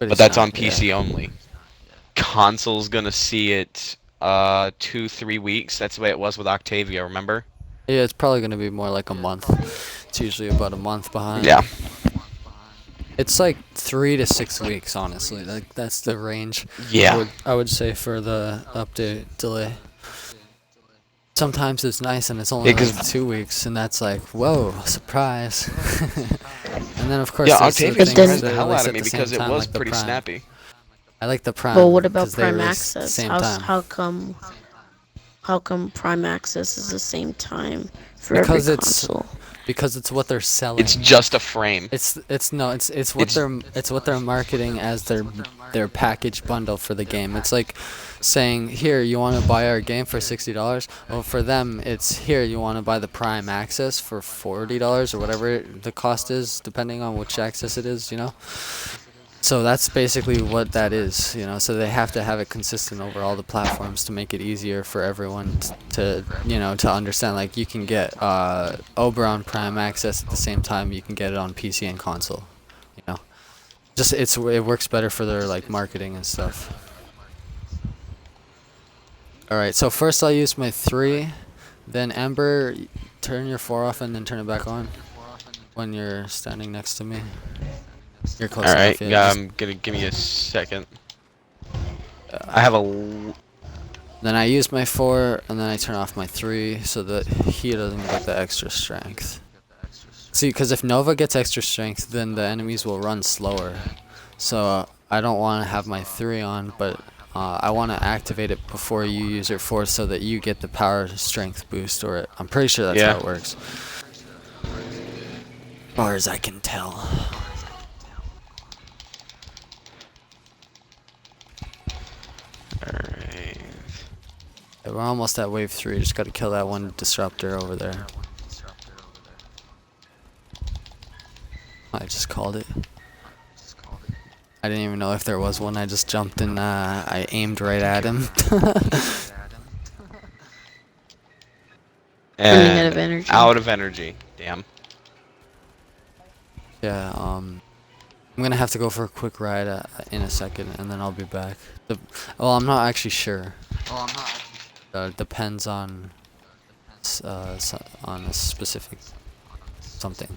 But that's on PC only. Console's gonna see it 2-3 weeks. That's the way it was with Octavia, remember? Yeah, it's probably gonna be more like a month. It's usually about a month behind. Yeah. It's like 3 to 6 weeks, honestly. Like that's the range. Yeah. I would say for the update delay. Sometimes it's nice and it's only Yeah, like cause 2 weeks, and that's like, whoa, surprise. And then of course yeah, there's the Octavia things surprised that the are hell released out of at me the same because it time, was like the pretty Prime. snappy. I like the But Prime what about because they Prime release at the Access? same time. How come Prime Access is the same time for every Because it's console? because it's what they're It's selling. just a frame. It's It's what they're marketing as their package bundle for the game. It's like saying, here, you want to buy our game for $60. Well, for them it's, here, you want to buy the Prime Access for $40 or whatever the cost is, depending on which access it is, you know. So that's basically what that is, you know. So they have to have it consistent over all the platforms to make it easier for everyone to, you know, to understand. Like, you can get Oberon Prime Access at the same time you can get it on PC and console, you know. Just it works better for their like marketing and stuff. All right, so first I'll use my 3, then Ember, turn your 4 off and then turn it back on when you're standing next to me. You're close enough, alright. yeah. Yeah, Just I'm gonna give me a second. I have a. then I use my 4, and then I turn off my 3 so that he doesn't get the extra strength. See, because if Nova gets extra strength, then the enemies will run slower. So I don't want to have my 3 on, but I want to activate it before you use your 4 so that you get the power strength boost, or I'm pretty sure that's how Yeah. it works. As far as I can tell. Alright. Yeah, we're almost at wave 3, just gotta kill that one disruptor over there. I just called it. I didn't even know if there was one, I just jumped and I aimed right at him. Running out And of energy. out of energy. Damn. Yeah, I'm gonna have to go for a quick ride in a second, and then I'll be back. Well, I'm not actually sure. Depends on on a specific something.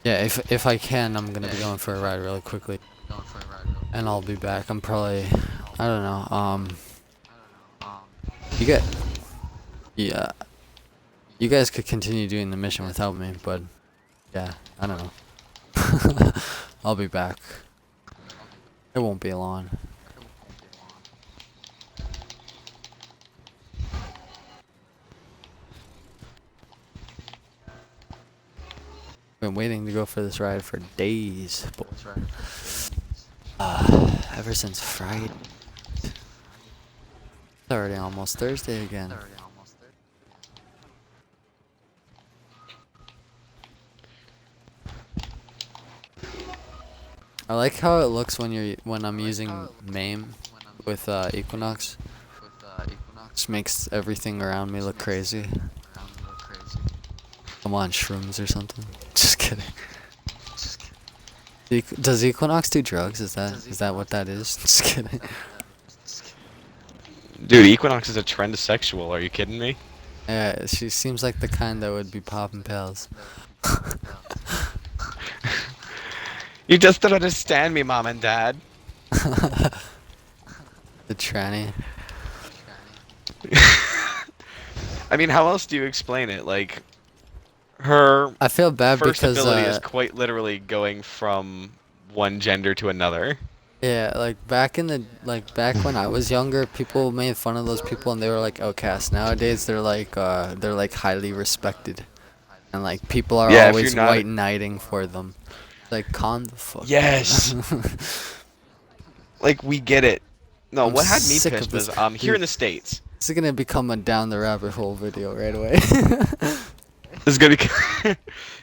Yeah, if I can, I'm gonna be going for a ride really quickly, and I'll be back. I'm probably, I don't know. You get, yeah, you guys could continue doing the mission without me, but yeah, I don't know. I'll be back. It won't be long. Been waiting to go for this ride for days. Ever since Friday. It's already almost Thursday again. I like how it looks when I'm using MAME with Equinox. Just makes everything around me look crazy. I'm on shrooms or something. Just kidding. Does Equinox do drugs? Is that what that is? Just kidding. Dude, Equinox is a transsexual. Are you kidding me? Yeah, she seems like the kind that would be popping pills. You just don't understand me, mom and dad. The tranny. I mean, how else do you explain it? Like, her I feel bad first because ability is quite literally going from one gender to another. yeah, like back when I was younger, people made fun of those people and they were like outcasts. Nowadays they're like highly respected. And like people are Yeah, if you're always not. white knighting for them. Like, calm the fuck Yes! down. Like, we get it. No, I'm what had me sick of pissed this. was, here in Dude, the States. this is gonna become a down the rabbit hole video right away. This is gonna be.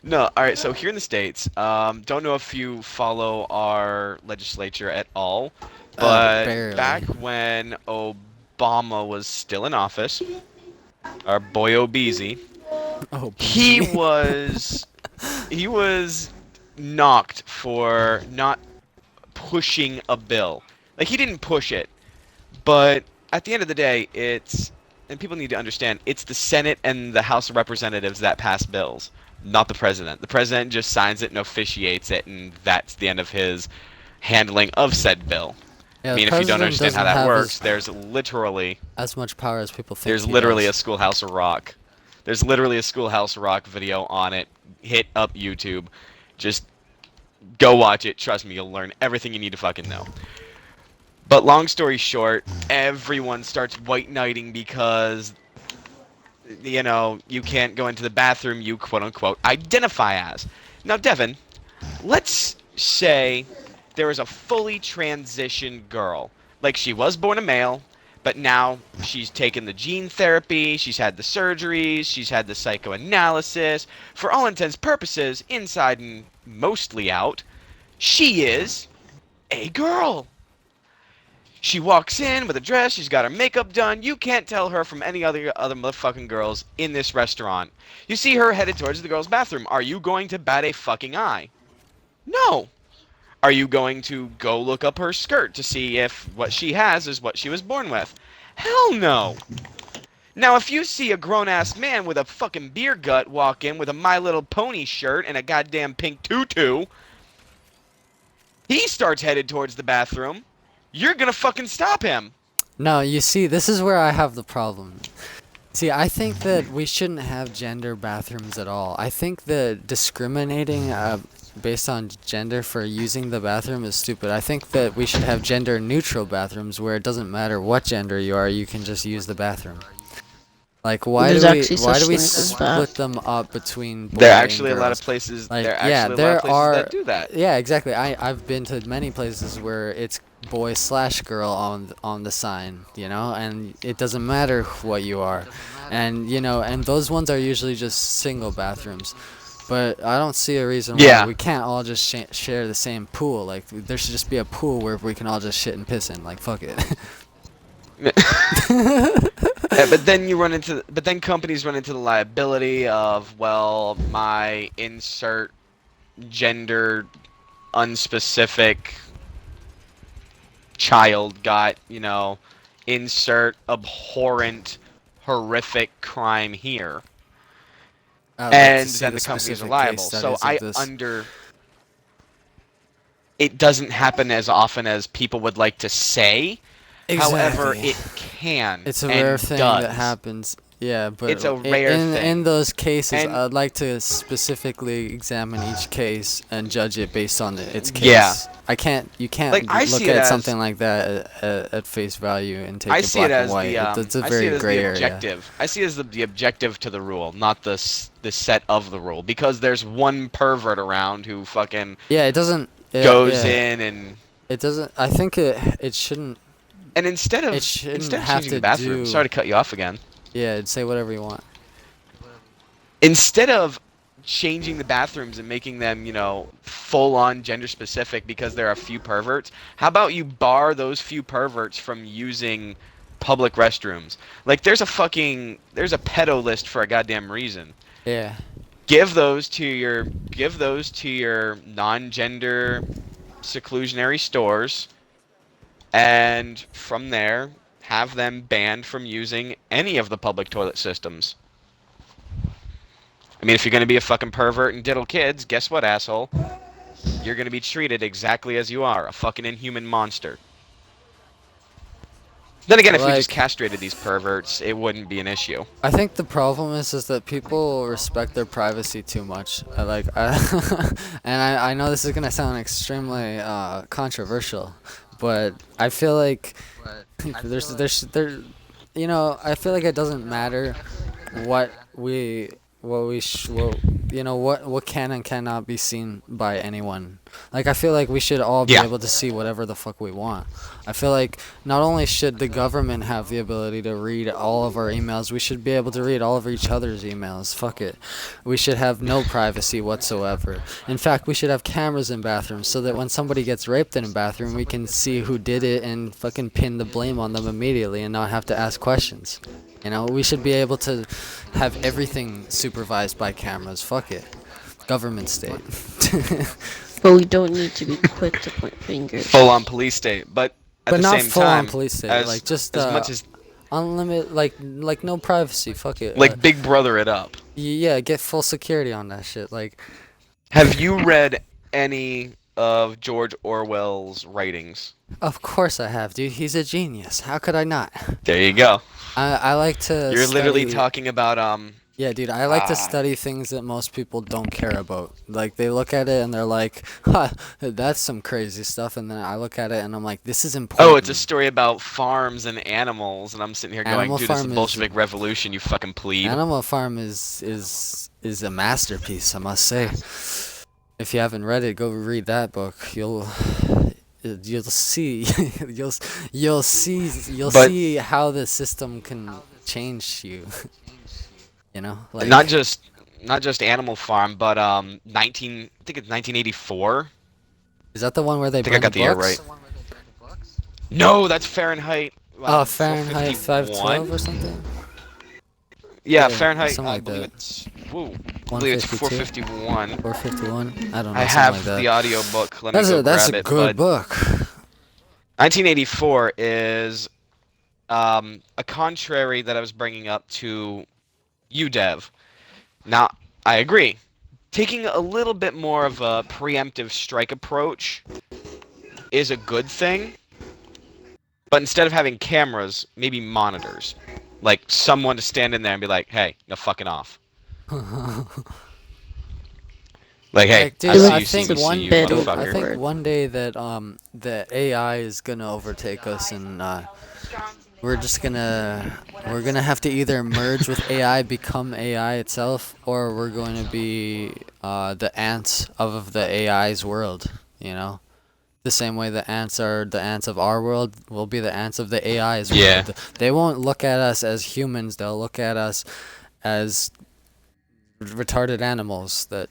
No, alright, so here in the States, don't know if you follow our legislature at all, but Barely. back when Obama was still in office, our boy Obeezy, Oh, he BZ. was he was knocked for not pushing a bill. Like, he didn't push it, but at the end of the day, and people need to understand, it's the Senate and the House of Representatives that pass bills, not the president. The president just signs it and officiates it, and that's the end of his handling of said bill. I Yeah, the mean, if you don't president understand how doesn't that have works, as much power as people think there's he literally a does. Schoolhouse of Rock. There's literally a Schoolhouse of Rock video on it. Hit up YouTube. Just go watch it. Trust me, you'll learn everything you need to fucking know. But long story short, everyone starts white knighting because, you can't go into the bathroom you quote unquote identify as. Now, Devin, let's say there is a fully transitioned girl. Like, she was born a male, but now she's taken the gene therapy, she's had the surgeries, she's had the psychoanalysis. For all intents and purposes, inside and mostly out, she is a girl. She walks in with a dress, she's got her makeup done. You can't tell her from any other motherfucking girls in this restaurant. You see her headed towards the girls' bathroom. Are you going to bat a fucking eye? No. Are you going to go look up her skirt to see if what she has is what she was born with? Hell no. Now, if you see a grown-ass man with a fucking beer gut walk in with a My Little Pony shirt and a goddamn pink tutu, he starts headed towards the bathroom, you're gonna fucking stop him. No, you see, this is where I have the problem. See, I think that we shouldn't have gender bathrooms at all. I think that discriminating based on gender for using the bathroom is stupid. I think that we should have gender neutral bathrooms where it doesn't matter what gender you are, you can just use the bathroom. Like, why There's do we actually why such do we things as split that. them up between boy There are and actually a lot of girls? places. Like, There are yeah, actually a lot there of places are. that do that. Yeah, exactly. I've been to many places where it's boy/girl on the sign, and it doesn't matter what you are, and those ones are usually just single bathrooms. But I don't see a reason why Yeah. we can't all just share the same pool. Like, there should just be a pool where we can all just shit and piss in. Like, fuck it. Yeah, but then companies run into the liability of, well, my insert gender unspecific child got, insert abhorrent horrific crime here. I'd like to And see then the the companies are specific liable. case So studies of this. it doesn't happen as often as people would like to say. However, Exactly. it can It's a rare and thing does. that happens. Yeah, but It's a rare in thing. those cases, And I'd like to specifically examine each case and judge it based on its case. yeah, You can't like, I look see it at as something like that at face value and take I it see it black and as white. the It's a I see it very as gray the area. objective. I see it as the objective to the rule, not the set of the rule. Because there's one pervert around who fucking Yeah, it doesn't. goes Yeah, in and it doesn't. I think it shouldn't. instead It of shouldn't instead of have changing to the bathroom, do. sorry to cut you off again. Yeah, say whatever you want. Instead of changing the bathrooms and making them, full on gender specific because there are a few perverts, how about you bar those few perverts from using public restrooms? Like, there's a pedo list for a goddamn reason. Yeah. Give those to your non-gender seclusionary stores, and from there have them banned from using any of the public toilet systems. I mean, if you're going to be a fucking pervert and diddle kids, guess what, asshole? You're going to be treated exactly as you are, a fucking inhuman monster. Then again, if we just Like, castrated these perverts, it wouldn't be an issue. I think the problem is that people respect their privacy too much. And I know this is gonna sound extremely controversial, but I feel like I feel like it doesn't matter what we what can and cannot be seen by anyone. Like, I feel like we should all be Yeah. able to see whatever the fuck we want. I feel like not only should the government have the ability to read all of our emails, we should be able to read all of each other's emails. Fuck it. We should have no privacy whatsoever. In fact, we should have cameras in bathrooms so that when somebody gets raped in a bathroom, we can see who did it and fucking pin the blame on them immediately and not have to ask questions. We should be able to have everything supervised by cameras. Fuck it. government state. But we don't need to be quick to point fingers. Full on police state, but at But the not same full on time, police state. as Like just as much as unlimited, like no privacy. Fuck it. like Big Brother it up. Yeah, get full security on that shit. Like, Have you read any of George Orwell's writings? of course I have, dude. He's a genius. How could I not? There you go. I like to. You're literally study- talking about Yeah, dude, I like to study things that most people don't care about. Like, they look at it and they're like, "Ha, that's some crazy stuff," and then I look at it and I'm like, "This is important." Oh, it's a story about farms and animals, and I'm sitting here going, Animal dude, this is Farm the is- Bolshevik Revolution, you fucking plebe. Animal Farm is a masterpiece, I must say. If you haven't read it, go read that book. You'll see you'll But- see how the system can change you. You know, like Not just Animal Farm, but I think it's 1984. is that the one where they I think I burn got the year books? right. No, that's Fahrenheit. Oh, Fahrenheit 451. 512 or something. Yeah, Yeah, Fahrenheit. something I like believe that. it's. Woo. I believe it's 152? 451. 451. I don't know. I something have like that. the audio book. Let That's me go that's grab a it. good But book. 1984 is a contrary that I was bringing up to UDev. Now, I agree. Taking a little bit more of a preemptive strike approach is a good thing. But instead of having cameras, maybe monitors. Like someone to stand in there and be like, hey, no fucking off. Like, hey, Like, dude, I see I you, see think me, see one you, bit dude, motherfucker. I think one day that the AI is gonna overtake us, and we're gonna have to either merge with AI, become AI itself, or we're going to be the ants of the AI's world. You know, the same way the ants are the ants of our world, will be the ants of the AI's Yeah. world. They won't look at us as humans. They'll look at us as retarded animals that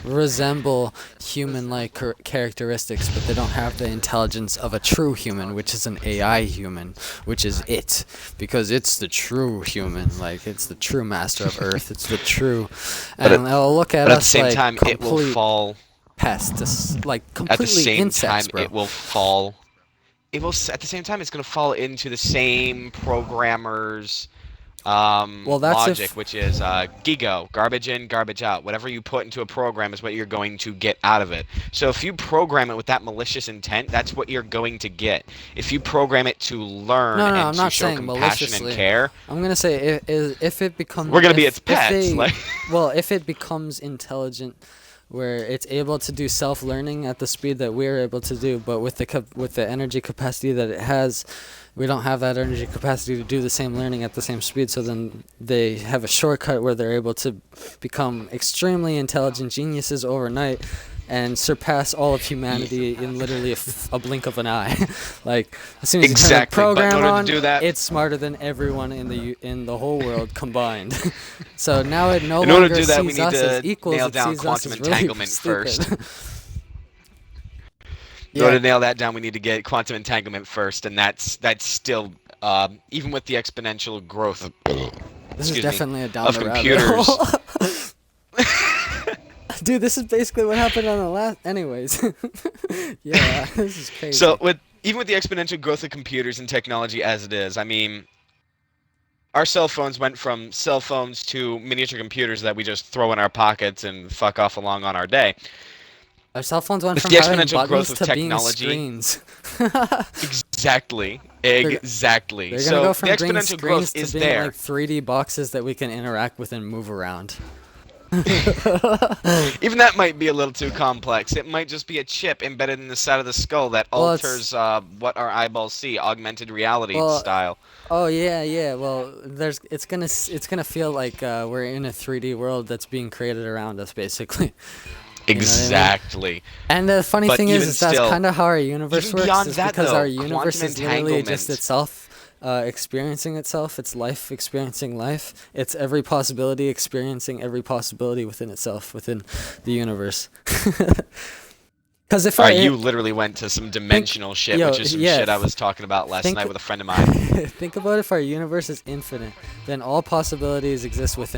resemble human-like characteristics, but they don't have the intelligence of a true human, which is an AI human, which is it, because it's the true human, like it's the true master of Earth, it's the true, and they'll look at But at us the same like time, it will complete fall. pests, like At the completely same insects, time, bro. it will fall. It will. At the same time, it's going to fall into the same programmers. Well, that's logic, if- which is GIGO, garbage in, garbage out. Whatever you put into a program is what you're going to get out of it. So if you program it with that malicious intent, that's what you're going to get. If you program it to learn No, and I'm to not show saying compassion and maliciously. care, I'm gonna say if it becomes we're going to be if- its if pets. they- Like, well, if it becomes intelligent, where it's able to do self-learning at the speed that we're able to do, but with the energy capacity that it has, we don't have that energy capacity to do the same learning at the same speed. So then they have a shortcut where they're able to become extremely intelligent geniuses overnight and surpass all of humanity in literally a blink of an eye. Like, as soon as you turn the Exactly, but in program order to on, do that- it's smarter than everyone in the whole world combined. So now it no In order longer to do that, we sees need us as to equals, nail it down sees us quantum as really entanglement stupid. first. In Yeah. order to nail that down, we need to get quantum entanglement first, and that's still even with the exponential growth of, This is excuse me, definitely a down of the rabbit computers. hole. Dude, this is basically what happened on the last. Anyways, yeah, this is crazy. So even with the exponential growth of computers and technology as it is, I mean, our cell phones went from cell phones to miniature computers that we just throw in our pockets and fuck off along on our day. Our cell phones went with from the having exponential growth buttons of to being technology- screens. Exactly. They're Exactly. They're So gonna go from the being exponential screens growth to is being there. like 3D boxes that we can interact with and move around. Even that might be a little too complex. It might just be a chip embedded in the side of the skull that Well, it's- alters what our eyeballs see, augmented reality Well, style. Oh yeah. Well, it's gonna feel like we're in a 3D world that's being created around us, basically. You know what I mean? Exactly. And the funny But thing even is that's still, kind of how our universe even works. beyond Is that, because though, our universe quantum is literally just entanglement- itself experiencing itself. It's life experiencing life. It's every possibility experiencing every possibility within itself, within the universe. Because if Alright, you literally went to some dimensional shit, yo, which is some yeah, shit I was talking about last think- night with a friend of mine. think about if our universe is infinite, then all possibilities exist within it.